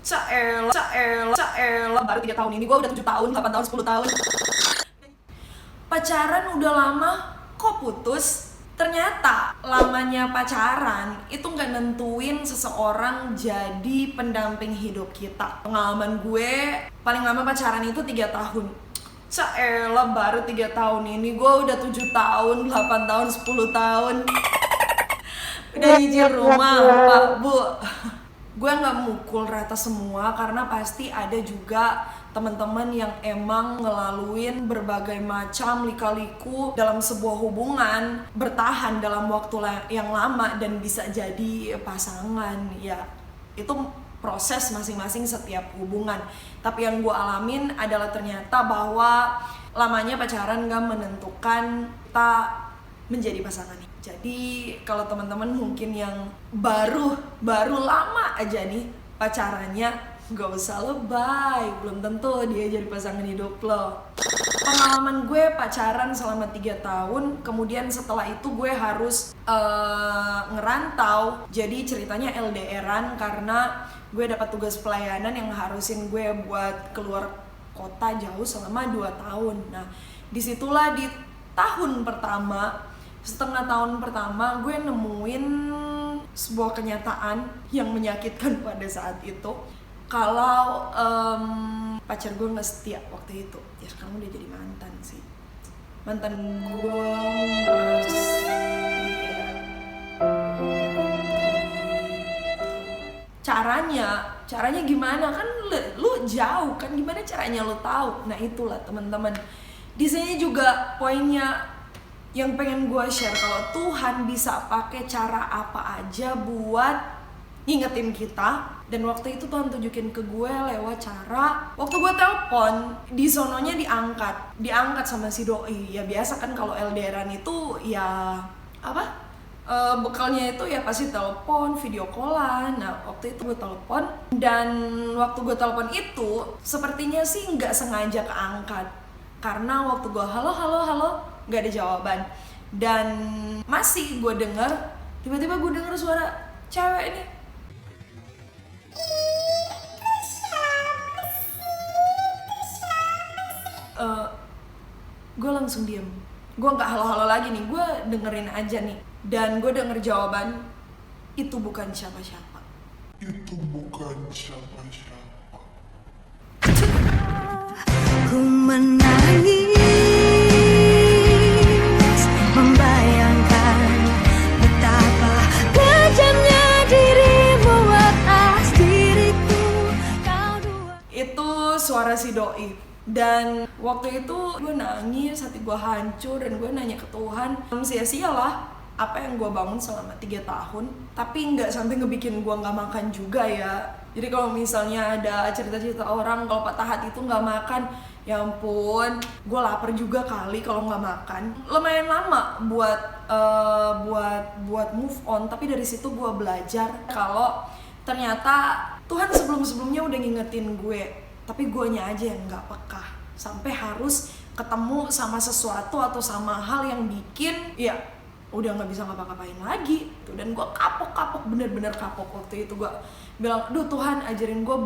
Caelah, baru 3 tahun ini gue udah 7 tahun, 8 tahun, 10 tahun. Pacaran udah lama, kok putus? Ternyata lamanya pacaran itu nggak nentuin seseorang jadi pendamping hidup kita. Pengalaman gue paling lama pacaran itu 3 tahun. Caelah, baru 3 tahun ini gue udah 7 tahun, 8 tahun, 10 tahun. Udah nyicil rumah, Pak, Bu. Gue nggak mukul rata semua karena pasti ada juga teman-teman yang emang ngelaluin berbagai macam lika-liku dalam sebuah hubungan, bertahan dalam waktu yang lama dan bisa jadi pasangan. Ya, itu proses masing-masing setiap hubungan. Tapi yang gue alamin adalah ternyata bahwa lamanya pacaran gak menentukan kita menjadi pasangan. Jadi kalau teman-teman mungkin yang baru lama aja nih pacarannya, gak usah lebay, belum tentu dia jadi pasangan hidup lo. Pengalaman gue pacaran selama 3 tahun, kemudian setelah itu gue harus ngerantau. Jadi ceritanya LDRan karena gue dapat tugas pelayanan yang harusin gue buat keluar kota jauh selama 2 tahun. Nah, disitulah di tahun pertama, setengah tahun pertama gue nemuin sebuah kenyataan yang menyakitkan pada saat itu. Kalau pacar gue nggak setia waktu itu, ya sekarang udah jadi mantan sih. Mantan gue caranya gimana, kan lu jauh kan, gimana caranya lu tahu? Nah itulah teman-teman. Di sini juga poinnya yang pengen gue share, kalau Tuhan bisa pakai cara apa aja buat ngingetin kita. Dan waktu itu Tuhan tunjukin ke gue lewat cara waktu gue telepon, di sononya diangkat sama si doi. Ya biasa kan kalau LDRan itu ya bekalnya itu ya pasti telepon, video callan. Nah waktu itu gue telepon, dan waktu gue telepon itu sepertinya sih nggak sengaja keangkat, karena waktu gue halo nggak ada jawaban. Dan masih gue denger, tiba-tiba gue denger suara cewek ini. Gue langsung diem. Gue nggak halo-halo lagi nih, gue dengerin aja nih. Dan gue denger jawaban, itu bukan siapa-siapa. Itu bukan siapa-siapa. Ku menangis, membayangkan betapa kejamnya dirimu atas diriku. Kau dua. Itu suara si doi. Dan waktu itu gue nangis, hati gue hancur, dan gue nanya ke Tuhan, sia-sialah apa yang gue bangun selama 3 tahun. Tapi nggak sampai ngebikin gue nggak makan juga ya. Jadi kalau misalnya ada cerita-cerita orang kalau patah hati itu nggak makan, ya ampun, gue lapar juga kali kalau nggak makan. Lumayan lama buat move on. Tapi dari situ gue belajar kalau ternyata Tuhan sebelumnya udah ngingetin gue, tapi guanya aja yang nggak peka, sampai harus ketemu sama sesuatu atau sama hal yang bikin ya udah nggak bisa ngapa-ngapain lagi tuh. Dan gue kapok, bener-bener kapok. Waktu itu gue bilang, duh Tuhan ajarin gue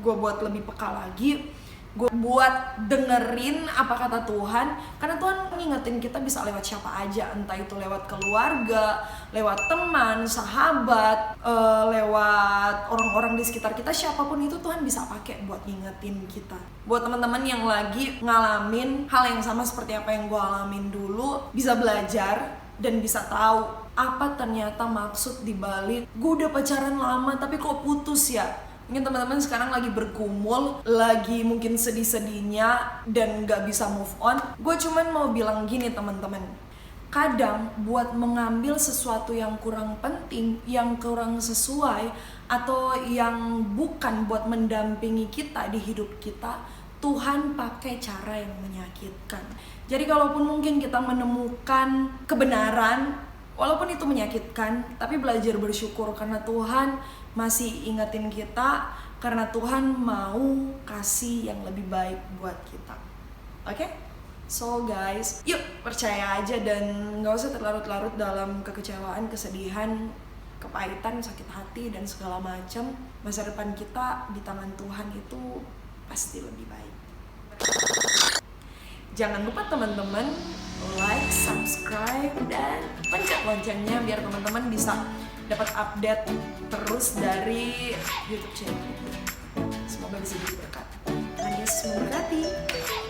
buat lebih peka lagi, gue buat dengerin apa kata Tuhan. Karena Tuhan ngingetin kita bisa lewat siapa aja, entah itu lewat keluarga, lewat teman, sahabat, lewat orang-orang di sekitar kita, siapapun itu Tuhan bisa pakai buat ngingetin kita. Buat teman-teman yang lagi ngalamin hal yang sama seperti apa yang gue alamin dulu, bisa belajar dan bisa tahu apa ternyata maksud dibalik gue udah pacaran lama tapi kok putus ya. Mungkin teman-teman sekarang lagi bergumul, lagi mungkin sedih-sedihnya dan gak bisa move on. Gue cuman mau bilang gini teman-teman, kadang buat mengambil sesuatu yang kurang penting, yang kurang sesuai, atau yang bukan buat mendampingi kita di hidup kita, Tuhan pakai cara yang menyakitkan. Jadi kalaupun mungkin kita menemukan kebenaran, walaupun itu menyakitkan, tapi belajar bersyukur karena Tuhan masih ingetin kita, karena Tuhan mau kasih yang lebih baik buat kita. Oke? So guys, yuk percaya aja dan gak usah terlarut-larut dalam kekecewaan, kesedihan. kepahitan, sakit hati dan segala macam, masa depan kita di tangan Tuhan itu pasti lebih baik. Jangan lupa teman-teman like, subscribe, dan pencet loncengnya biar teman-teman bisa dapat update terus dari YouTube channel ini. Semoga bisa jadi berkat. Tuhan Yesus memberkati.